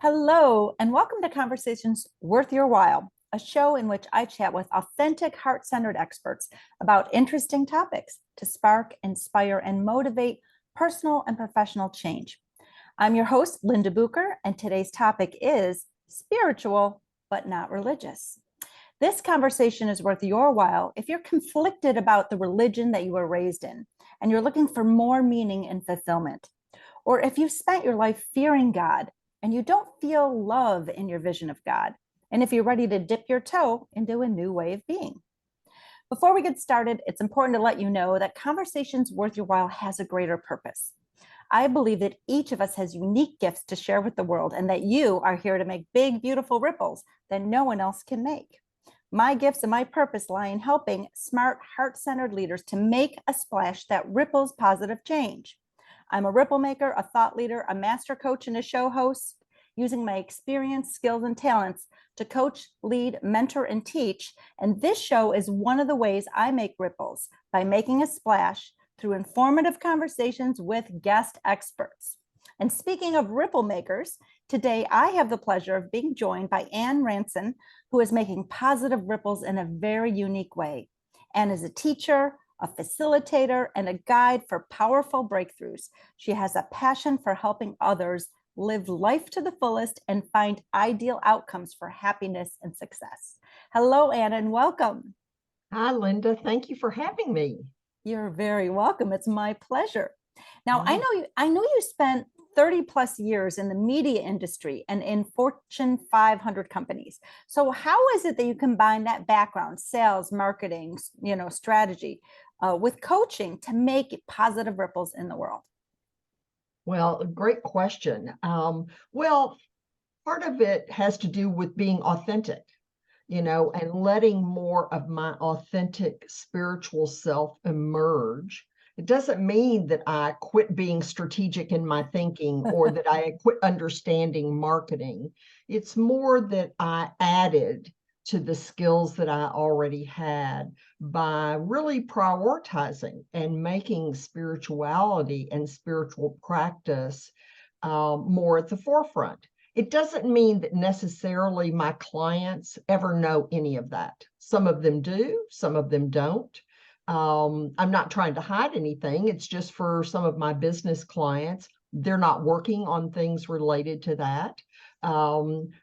Hello, and welcome to Conversations Worth Your While, a show in which I chat with authentic, heart centered experts about interesting topics to spark, inspire, and motivate personal and professional change. I'm your host, Linda Bucher, and today's topic is spiritual, but not religious. This conversation is worth your while if you're conflicted about the religion that you were raised in and you're looking for more meaning and fulfillment, or if you've spent your life fearing God and you don't feel love in your vision of God, and if you're ready to dip your toe into a new way of being. Before we get started, it's important to let you know that Conversations Worth Your While has a greater purpose. I believe that each of us has unique gifts to share with the world and that you are here to make big, beautiful ripples that no one else can make. My gifts and my purpose lie in helping smart, heart-centered leaders to make a splash that ripples positive change. I'm a ripple maker, a thought leader, a master coach, and a show host, using my experience, skills, and talents to coach, lead, mentor, and teach. And this show is one of the ways I make ripples by making a splash through informative conversations with guest experts. And speaking of ripple makers, today I have the pleasure of being joined by Ranson, who is making positive ripples in a very unique way. Anne is a teacher, a facilitator, and a guide for powerful breakthroughs. She has a passion for helping others live life to the fullest and find ideal outcomes for happiness and success. Hello, Anne, and welcome. Hi, Linda. Thank you for having me. You're very welcome. It's my pleasure. Now, I know you spent 30 plus years in the media industry and in Fortune 500 companies. So how is it that you combine that background, sales, marketing, strategy, with coaching to make positive ripples in the world? Well, great question. Part of it has to do with being authentic, and letting more of my authentic spiritual self emerge. It doesn't mean that I quit being strategic in my thinking or that I quit understanding marketing. It's more that I added to the skills that I already had by really prioritizing and making spirituality and spiritual practice more at the forefront. It doesn't mean that necessarily my clients ever know any of that. Some of them do, some of them don't. I'm not trying to hide anything. It's just for some of my business clients, they're not working on things related to that.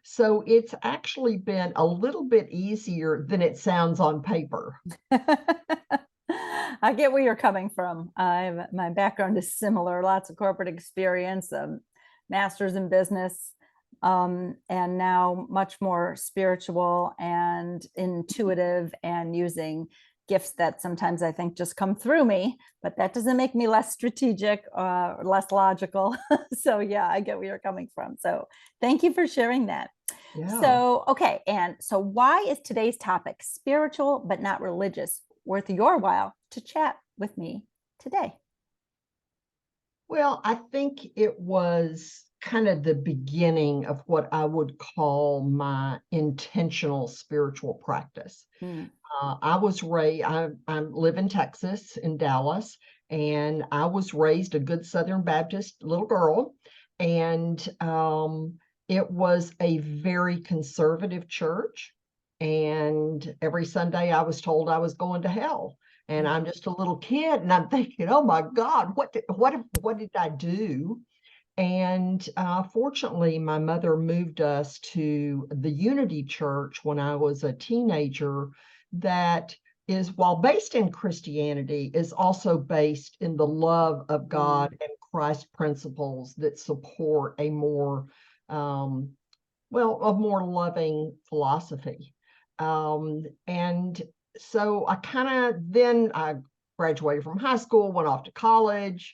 So it's actually been a little bit easier than it sounds on paper. I get where you're coming from. My background is similar, lots of corporate experience, master's in business, and now much more spiritual and intuitive and using gifts that sometimes I think just come through me, but that doesn't make me less strategic or less logical. So yeah, I get where you're coming from. So thank you for sharing that. Yeah. So, okay. And so why is today's topic, spiritual but not religious, worth your while to chat with me today? Well, I think it was kind of the beginning of what I would call my intentional spiritual practice. Hmm. I was raised, I live in Texas, in Dallas, and I was raised a good Southern Baptist little girl. And it was a very conservative church. And every Sunday I was told I was going to hell. And I'm just a little kid, and I'm thinking, oh my God, what did I do? And fortunately, my mother moved us to the Unity Church when I was a teenager, that is, while based in Christianity, is also based in the love of God and Christ principles that support a more, a more loving philosophy. And so I graduated from high school, went off to college,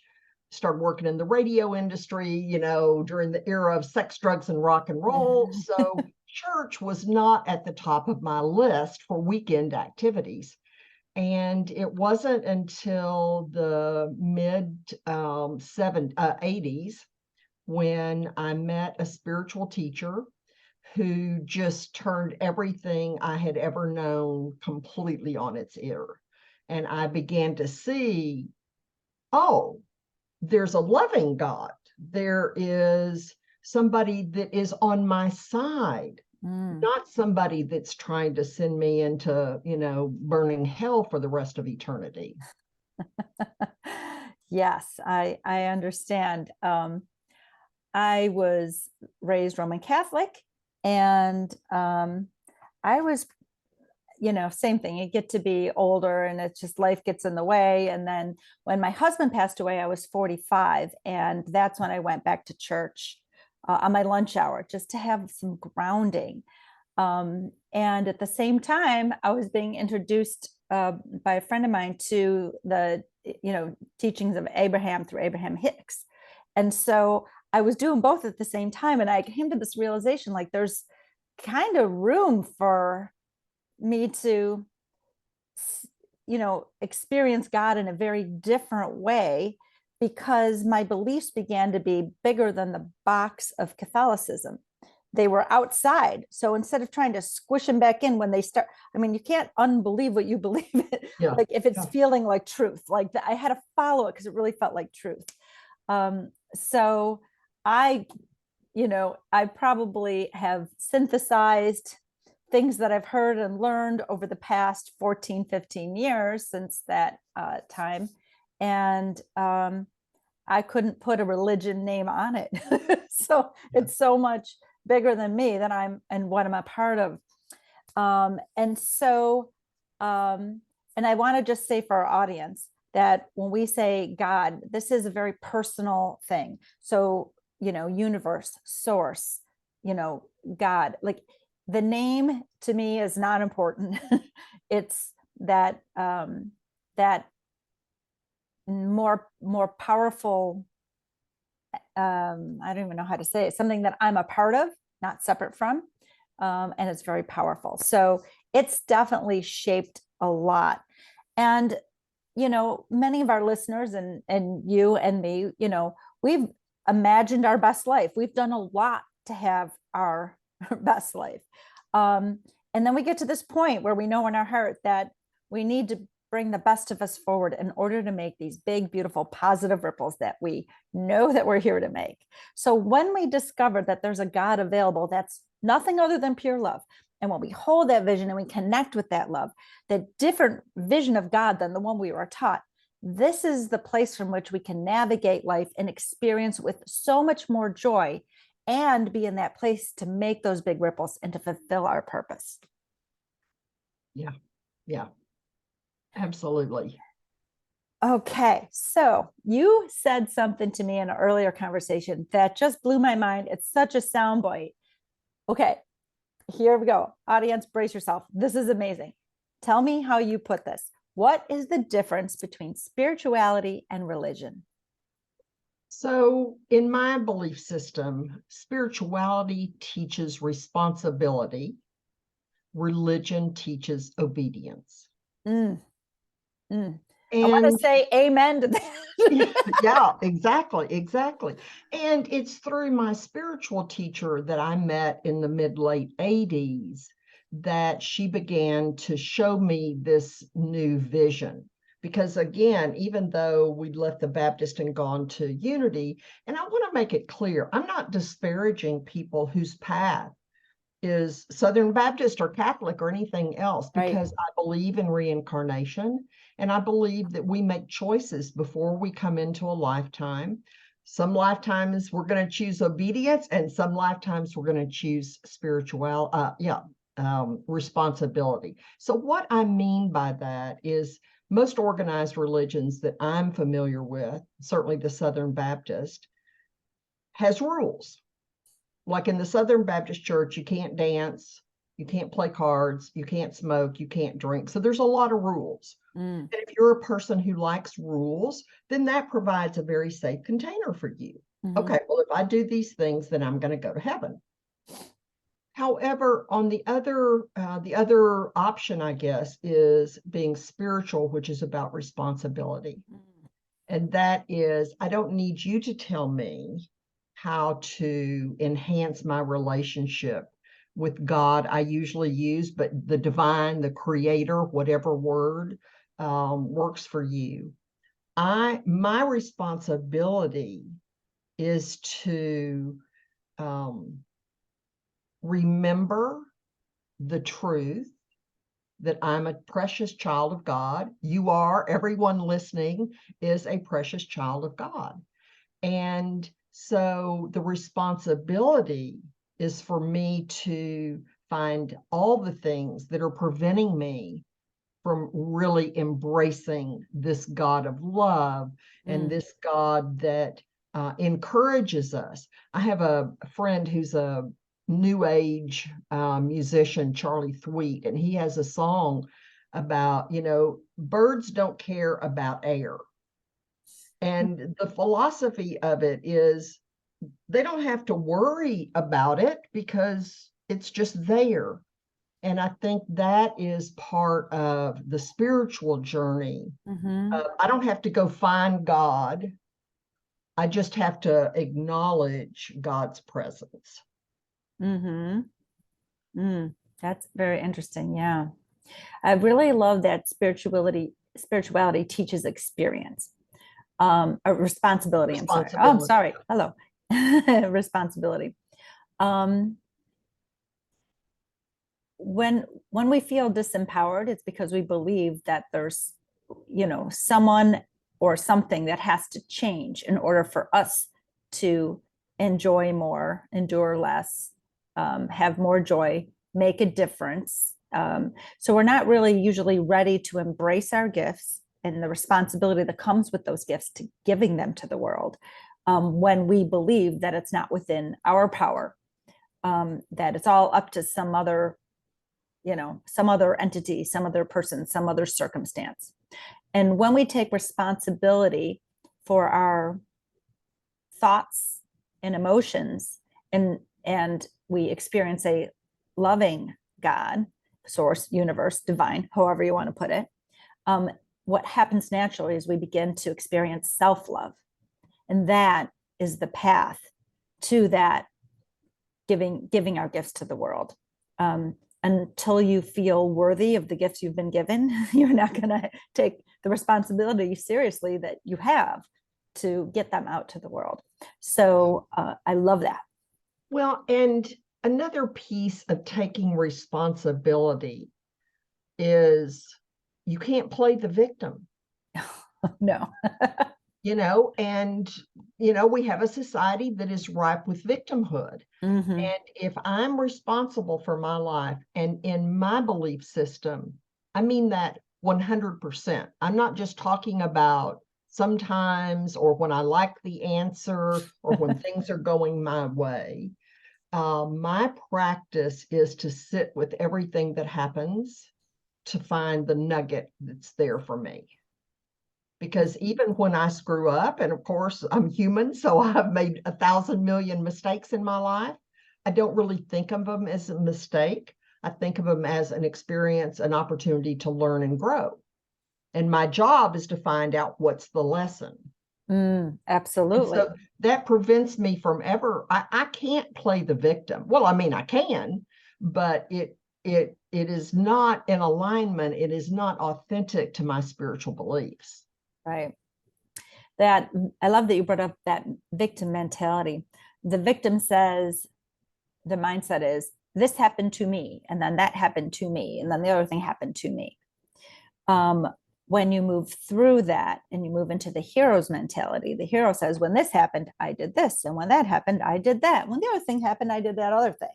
started working in the radio industry, during the era of sex, drugs, and rock and roll. So church was not at the top of my list for weekend activities. And it wasn't until the mid 80s when I met a spiritual teacher who just turned everything I had ever known completely on its ear. And I began to see, oh, there's a loving God. There is somebody that is on my side, Mm. not somebody that's trying to send me into, burning hell for the rest of eternity. Yes, I understand. I was raised Roman Catholic, and I was, same thing. You get to be older, and it's just life gets in the way. And then when my husband passed away, I was 45, and that's when I went back to church on my lunch hour just to have some grounding. And at the same time, I was being introduced by a friend of mine to the teachings of Abraham through Abraham Hicks. And so I was doing both at the same time, and I came to this realization, like, there's kind of room for me to experience God in a very different way, because my beliefs began to be bigger than the box of Catholicism. They were outside. So instead of trying to squish them back in when they start, I mean, you can't unbelieve what you believe it. Yeah. Like if it's Yeah. feeling like truth, like I had to follow it because it really felt like truth. So I, I probably have synthesized things that I've heard and learned over the past 14, 15 years since that time. And I couldn't put a religion name on it. So Yeah. it's so much bigger than me that I'm and what I'm a part of. And so, and I want to just say for our audience that when we say God, this is a very personal thing. So, universe, source, God, like the name to me is not important. It's that that more powerful, I don't even know how to say it, something that I'm a part of, not separate from, and it's very powerful. So it's definitely shaped a lot. And many of our listeners and you and me, we've imagined our best life. We've done a lot to have our best life. And then we get to this point where we know in our heart that we need to bring the best of us forward in order to make these big, beautiful, positive ripples that we know that we're here to make. So when we discover that there's a God available, that's nothing other than pure love. And when we hold that vision and we connect with that love, that different vision of God than the one we were taught, this is the place from which we can navigate life and experience with so much more joy and be in that place to make those big ripples and to fulfill our purpose. Yeah. Yeah. Absolutely. Okay, so you said something to me in an earlier conversation that just blew my mind. It's such a soundbite. Okay, here we go. Audience, brace yourself. This is amazing. Tell me how you put this. What is the difference between spirituality and religion? So, in my belief system, spirituality teaches responsibility, religion teaches obedience. Mm, mm. I want to And say amen to that. yeah, exactly, exactly. And it's through my spiritual teacher that I met in the mid-late 80s that she began to show me this new vision. Because again, even though we'd left the Baptist and gone to Unity, and I want to make it clear, I'm not disparaging people whose path is Southern Baptist or Catholic or anything else, Right. because I believe in reincarnation and I believe that we make choices before we come into a lifetime. Some lifetimes we're going to choose obedience, and some lifetimes we're going to choose responsibility. So what I mean by that is most organized religions that I'm familiar with, certainly the Southern Baptist, has rules. Like in the Southern Baptist Church, you can't dance, you can't play cards, you can't smoke, you can't drink. So there's a lot of rules. Mm. And if you're a person who likes rules, then that provides a very safe container for you. Mm-hmm. Okay, well, if I do these things, then I'm going to go to heaven. However, on the other option, I guess, is being spiritual, which is about responsibility. Mm. And that is, I don't need you to tell me how to enhance my relationship with God. I usually use, but the divine, the creator, whatever word works for you. My responsibility is to remember the truth that I'm a precious child of God. You are, everyone listening is a precious child of God. And so the responsibility is for me to find all the things that are preventing me from really embracing this God of love and this God that encourages us. I have a friend who's a new age musician, Charlie Thweet, and he has a song about, birds don't care about air. And the philosophy of it is they don't have to worry about it because it's just there. And I think that is part of the spiritual journey. I don't have to go find God. I just have to acknowledge God's presence. That's very interesting. Yeah. I really love that spirituality teaches experience. A responsibility. I'm sorry. Oh, I'm sorry. Hello. Responsibility. When we feel disempowered, it's because we believe that there's, someone or something that has to change in order for us to enjoy more, endure less, have more joy, make a difference. So we're not really usually ready to embrace our gifts and the responsibility that comes with those gifts to giving them to the world, when we believe that it's not within our power, that it's all up to some other entity, some other person, some other circumstance. And when we take responsibility for our thoughts and emotions, and we experience a loving God, source, universe, divine, however you want to put it, what happens naturally is we begin to experience self-love. And that is the path to that giving our gifts to the world. Until you feel worthy of the gifts you've been given, you're not going to take the responsibility seriously that you have to get them out to the world. So I love that. Well, and another piece of taking responsibility is you can't play the victim. No. And we have a society that is ripe with victimhood. And if I'm responsible for my life, and in my belief system, I mean that 100%. I'm not just talking about sometimes or when I like the answer or when things are going my way. My practice is to sit with everything that happens to find the nugget that's there for me. Because even when I screw up, and of course I'm human, so I've made 1,000 million mistakes in my life, I don't really think of them as a mistake. I think of them as an experience, an opportunity to learn and grow. And my job is to find out what's the lesson. Absolutely. And so that prevents me from I can't play the victim. Well, I mean, I can, but it is not in alignment. It is not authentic to my spiritual beliefs. Right. That I love that you brought up that victim mentality. The victim says, the mindset is, this happened to me, and then that happened to me, and then the other thing happened to me. When you move through that and you move into the hero's mentality, the hero says, when this happened, I did this. And when that happened, I did that. When the other thing happened, I did that other thing.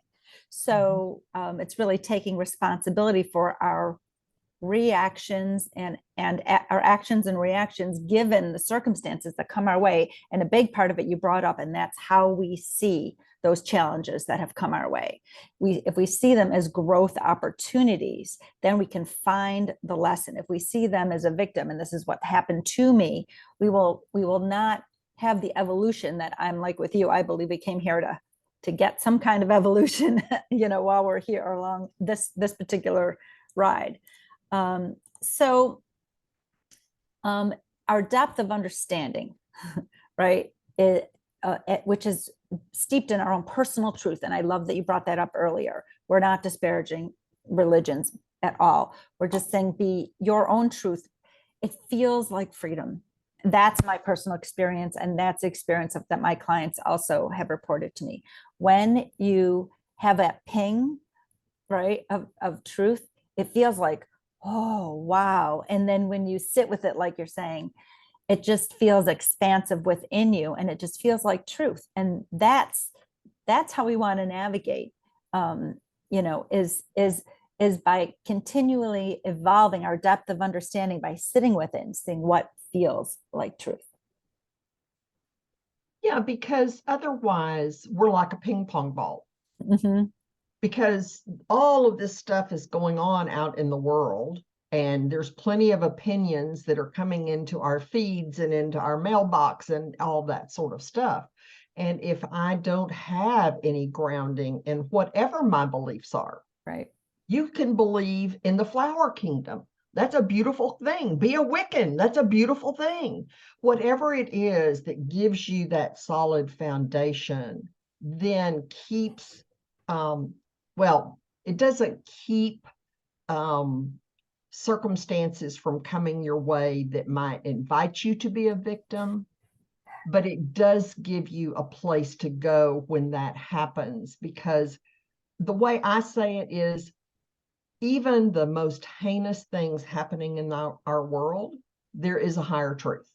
So it's really taking responsibility for our reactions and our actions and reactions given the circumstances that come our way. And a big part of it you brought up, and that's how we see those challenges that have come our way. If we see them as growth opportunities, then we can find the lesson. If we see them as a victim, and this is what happened to me, we will not have the evolution that I'm like with you. I believe we came here to get some kind of evolution, while we're here along this particular ride. So our depth of understanding, right, which is steeped in our own personal truth. And I love that you brought that up earlier. We're not disparaging religions at all. We're just saying be your own truth. It feels like freedom. that's my personal experience, and that's the experience that my clients also have reported to me. When you have a ping, right, of truth, it feels like, oh wow. And then when you sit with it, like you're saying, it just feels expansive within you, and it just feels like truth. And that's how we want to navigate, is by continually evolving our depth of understanding, by sitting with it and seeing what feels like truth. Yeah, because otherwise we're like a ping pong ball. Mm-hmm. Because all of this stuff is going on out in the world, and there's plenty of opinions that are coming into our feeds and into our mailbox and all that sort of stuff. And if I don't have any grounding in whatever my beliefs are, Right. you can believe in the flower kingdom. That's a beautiful thing. Be a Wiccan. That's a beautiful thing. Whatever it is that gives you that solid foundation, then keeps, well, it doesn't keep circumstances from coming your way that might invite you to be a victim, but it does give you a place to go when that happens. Because the way I say it is, even the most heinous things happening in our world, there is a higher truth.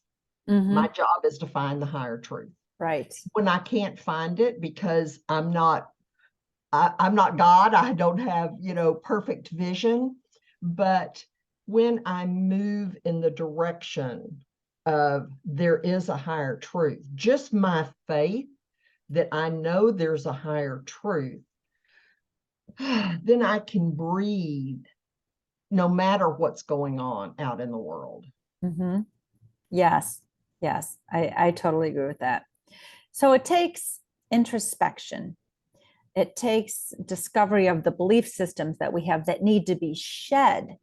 Mm-hmm. My job is to find the higher truth. Right. When I can't find it because I'm not God, I don't have, perfect vision, but when I move in the direction of there is a higher truth, just my faith that I know there's a higher truth, then I can breathe no matter what's going on out in the world. Mm-hmm. Yes. Yes. I totally agree with that. So it takes introspection. It takes discovery of the belief systems that we have that need to be shed,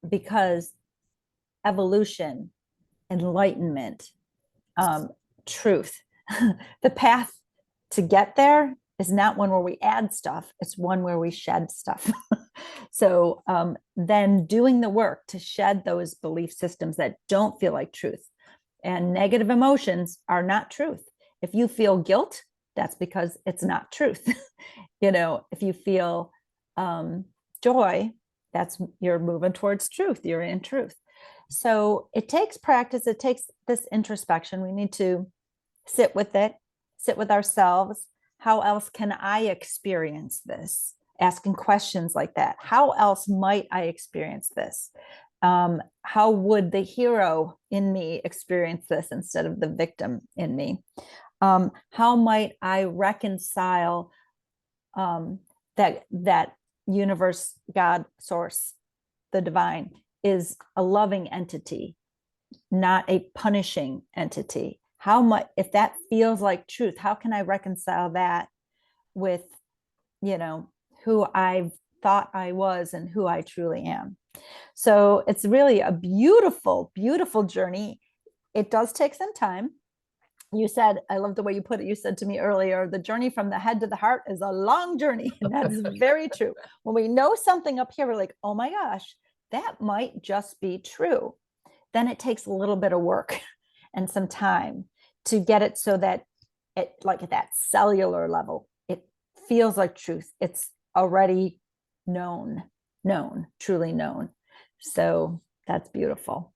because evolution, enlightenment, truth, the path to get there is not one where we add stuff, it's one where we shed stuff. So then doing the work to shed those belief systems that don't feel like truth. And negative emotions are not truth. If you feel guilt, that's because it's not truth. If you feel joy, that's you're moving towards truth, you're in truth. So it takes practice, it takes this introspection. We need to sit with it, sit with ourselves. How else can I experience this? Asking questions like that. How else might I experience this? How would the hero in me experience this instead of the victim in me? How might I reconcile that universe, God, source, the divine is a loving entity, not a punishing entity? How much, if that feels like truth, how can I reconcile that with, who I've thought I was and who I truly am? So it's really a beautiful, beautiful journey. It does take some time. You said, I love the way you put it. You said to me earlier, the journey from the head to the heart is a long journey. And that's very true. When we know something up here, we're like, oh my gosh, that might just be true. Then it takes a little bit of work and some time to get it so that it, like at that cellular level, it feels like truth. It's already known, truly known. So that's beautiful.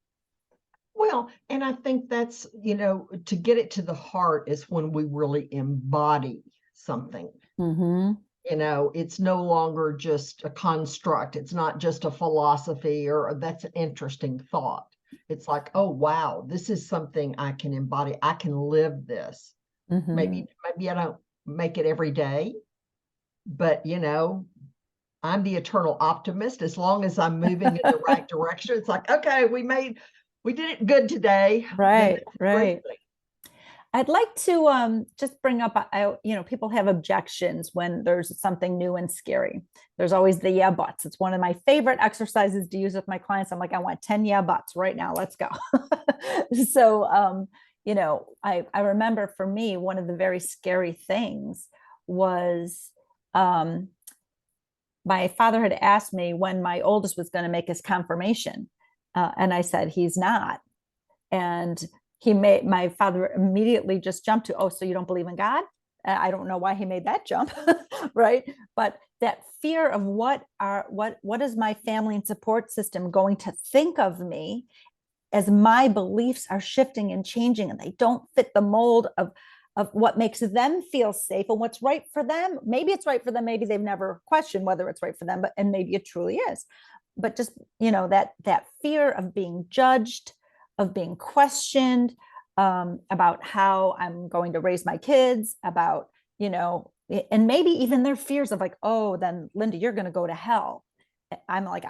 Well, and I think that's, to get it to the heart is when we really embody something. Mm-hmm. It's no longer just a construct. It's not just a philosophy or that's an interesting thought. It's like, oh, wow, this is something I can embody. I can live this. Mm-hmm. Maybe I don't make it every day, but I'm the eternal optimist. As long as I'm moving in the right direction, it's like, okay, we did it good today. Right. I'd like to just bring up, people have objections when there's something new and scary. There's always the yeah buts. It's one of my favorite exercises to use with my clients. I'm like, I want 10 yeah buts right now. Let's go. So, I remember for me, one of the very scary things was my father had asked me when my oldest was going to make his confirmation. And I said, he's not. And my father immediately just jumped to, oh, so you don't believe in God? I don't know why he made that jump, right? But that fear of what is my family and support system going to think of me as my beliefs are shifting and changing, and they don't fit the mold of what makes them feel safe and what's right for them. Maybe it's right for them. Maybe they've never questioned whether it's right for them, and maybe it truly is. But just, that fear of being judged, of being questioned, about how I'm going to raise my kids, about, and maybe even their fears of like, oh, then Linda, you're going to go to hell. I'm like,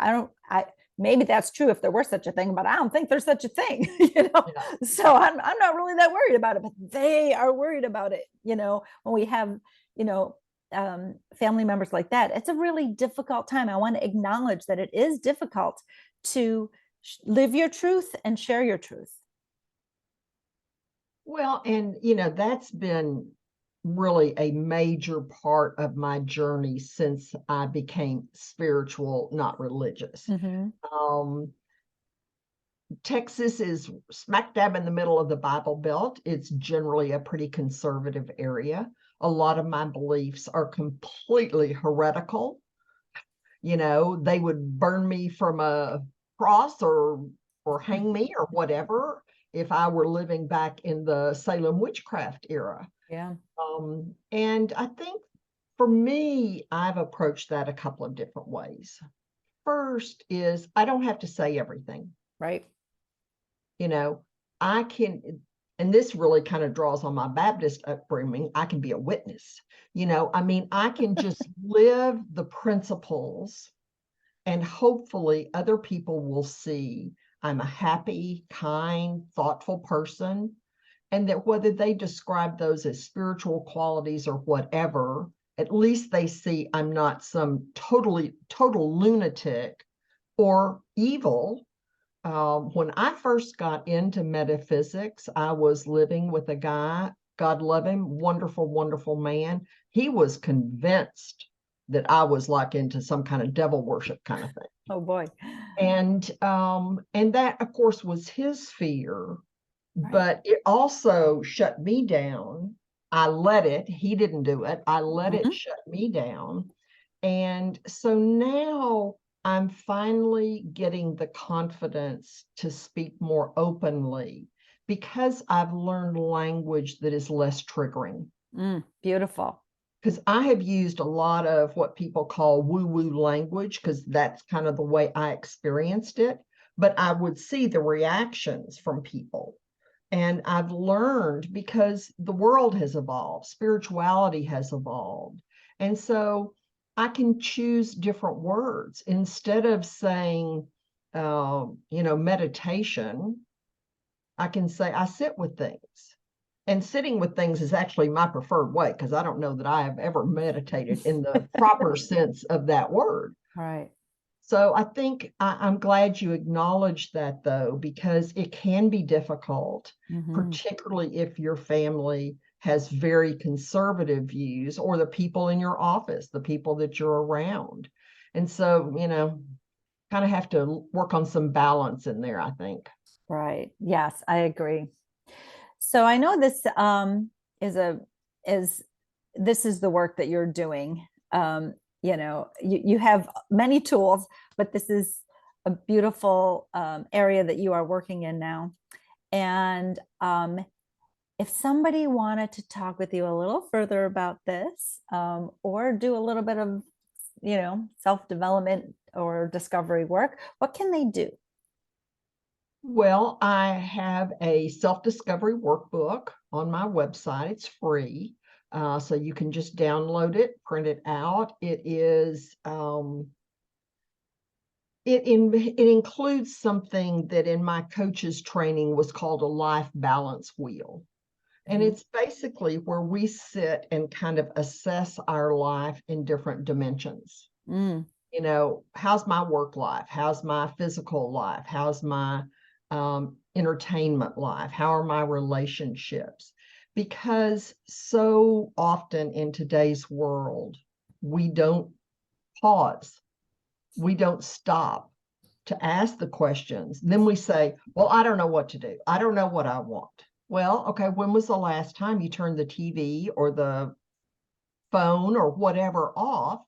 maybe that's true if there were such a thing, but I don't think there's such a thing, Yeah. So I'm not really that worried about it, but they are worried about it, when we have, family members like that. It's a really difficult time. I want to acknowledge that it is difficult to live your truth and share your truth. Well, and that's been really a major part of my journey since I became spiritual, not religious. Mm-hmm. Texas is smack dab in the middle of the Bible Belt. It's generally a pretty conservative area. A lot of my beliefs are completely heretical. They would burn me from a cross or hang me or whatever if I were living back in the Salem witchcraft era. Yeah. And I think for me, I've approached that a couple of different ways. First is I don't have to say everything. Right. I can, and this really kind of draws on my Baptist upbringing, I can be a witness. I can just live the principles, and hopefully other people will see I'm a happy, kind, thoughtful person, and that whether they describe those as spiritual qualities or whatever, at least they see I'm not some total lunatic or evil. When I first got into metaphysics, I was living with a guy, God love him, wonderful, wonderful man. He was convinced that I was like into some kind of devil worship kind of thing. Oh boy. And that of course was his fear, Right. but it also shut me down. I let it, he didn't do it. I let it Mhm. shut me down. And so now I'm finally getting the confidence to speak more openly because I've learned language that is less triggering. Beautiful. Because I have used a lot of what people call woo-woo language, because that's kind of the way I experienced it. But I would see the reactions from people. And I've learned because the world has evolved, spirituality has evolved. And so I can choose different words instead of saying, meditation. I can say I sit with things. And sitting with things is actually my preferred way because I don't know that I have ever meditated in the proper sense of that word. Right. So I think I'm glad you acknowledged that, though, because it can be difficult, Mm-hmm. particularly if your family has very conservative views, or the people in your office, the people that you're around. And so, kind of have to work on some balance in there, I think. Right. Yes, I agree. So I know this is a is this is the work that you're doing. You have many tools, but this is a beautiful area that you are working in now. And if somebody wanted to talk with you a little further about this, or do a little bit of, self-development or discovery work, what can they do? Well, I have a self-discovery workbook on my website. It's free. So you can just download it, print it out. It includes something that in my coach's training was called a life balance wheel. And Mhm. it's basically where we sit and kind of assess our life in different dimensions. Mm, How's my work life? How's my physical life? How's my entertainment life? How are my relationships? Because so often in today's world, we don't pause, we don't stop to ask the questions. Then we say, well, I don't know what to do. I don't know what I want. Well, okay, when was the last time you turned the TV or the phone or whatever off?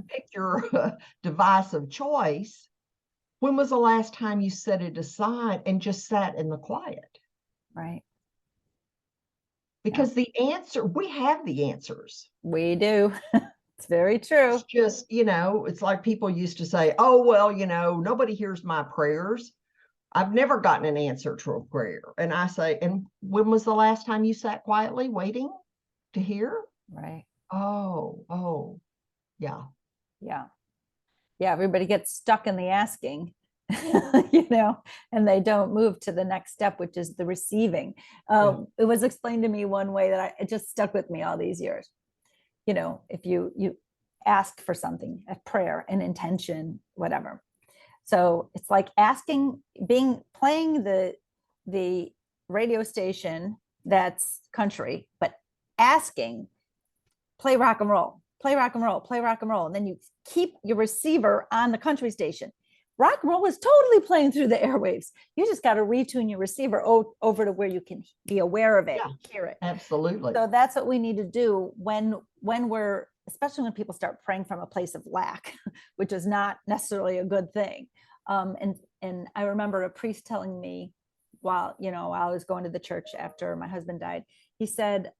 Pick your device of choice. When was the last time you set it aside and just sat in the quiet? Right. Because the answer, we have the answers. We do. It's very true. It's just, it's like people used to say, oh, well, nobody hears my prayers. I've never gotten an answer to a prayer. And I say, and when was the last time you sat quietly waiting to hear? Right. Oh, yeah. Yeah. Yeah. Everybody gets stuck in the asking, and they don't move to the next step, which is the receiving. It was explained to me one way that it just stuck with me all these years. If you ask for something, a prayer, an intention, whatever. So it's like playing the radio station that's country, but asking, play rock and roll, play rock and roll, play rock and roll. And then you keep your receiver on the country station. Rock and roll is totally playing through the airwaves. You just got to retune your receiver over to where you can be aware of it, hear it. Absolutely. So that's what we need to do when we're, especially when people start praying from a place of lack, which is not necessarily a good thing. And I remember a priest telling me while I was going to the church after my husband died, he said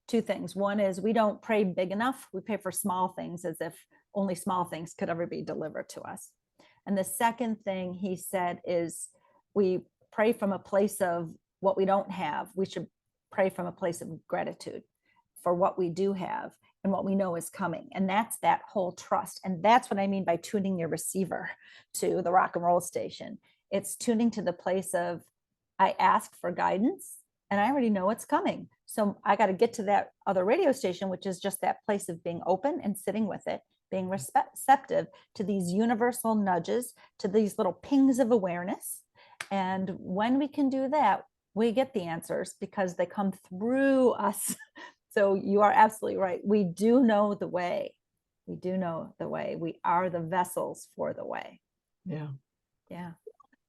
two things. One is we don't pray big enough. We pray for small things as if only small things could ever be delivered to us. And the second thing he said is we pray from a place of what we don't have. We should pray from a place of gratitude for what we do have and what we know is coming. And that's that whole trust. And that's what I mean by tuning your receiver to the rock and roll station. It's tuning to the place of, I ask for guidance and I already know it's coming. So I got to get to that other radio station, which is just that place of being open and sitting with it, being receptive to these universal nudges, to these little pings of awareness. And when we can do that, we get the answers because they come through us. So you are absolutely right. We do know the way. We do know the way. We are the vessels for the way. Yeah. Yeah.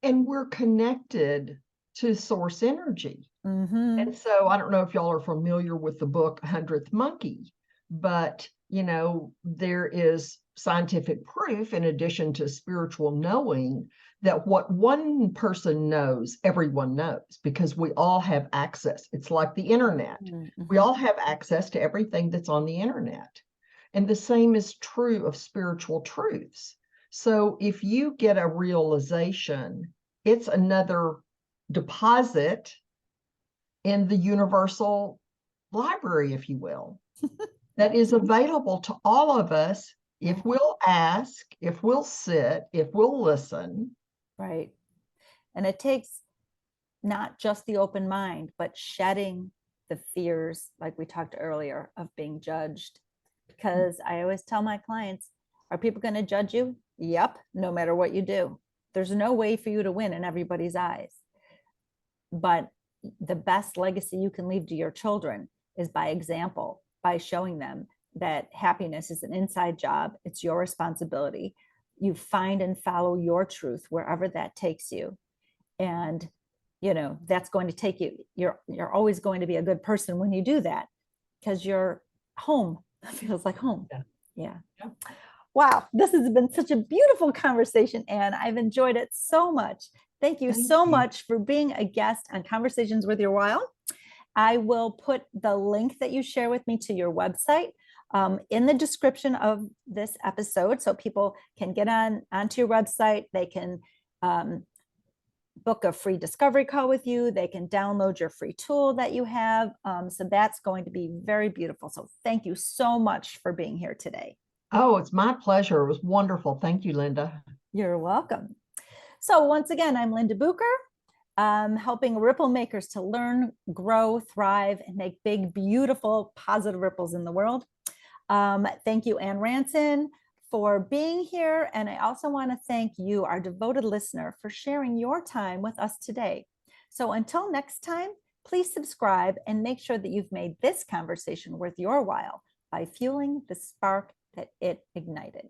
And we're connected to source energy. Mm-hmm. And so I don't know if y'all are familiar with the book 100th Monkey, but there is scientific proof in addition to spiritual knowing that what one person knows, everyone knows, because we all have access. It's like the internet. Mm-hmm. We all have access to everything that's on the internet. And the same is true of spiritual truths. So if you get a realization, it's another deposit in the universal library, if you will, that is available to all of us if we'll ask, if we'll sit, if we'll listen. Right. And it takes not just the open mind, but shedding the fears, like we talked earlier, of being judged. Because I always tell my clients, are people going to judge you? Yep, no matter what you do. There's no way for you to win in everybody's eyes. But the best legacy you can leave to your children is by example, by showing them that happiness is an inside job. It's your responsibility. You find and follow your truth wherever that takes you. And, that's going to take you. You're always going to be a good person when you do that because your home feels like home. Yeah. Wow. This has been such a beautiful conversation, Anne. I've enjoyed it so much. Thank you so much for being a guest on Conversations Worth Your While. I will put the link that you share with me to your website in the description of this episode so people can get onto your website. They can book a free discovery call with you. They can download your free tool that you have. So that's going to be very beautiful. So thank you so much for being here today. Oh, it's my pleasure. It was wonderful. Thank you, Linda. You're welcome. So once again, I'm Linda Bucher, helping ripple makers to learn, grow, thrive, and make big, beautiful, positive ripples in the world. Thank you, Anne Ranson, for being here. And I also want to thank you, our devoted listener, for sharing your time with us today. So until next time, please subscribe and make sure that you've made this conversation worth your while by fueling the spark that it ignited.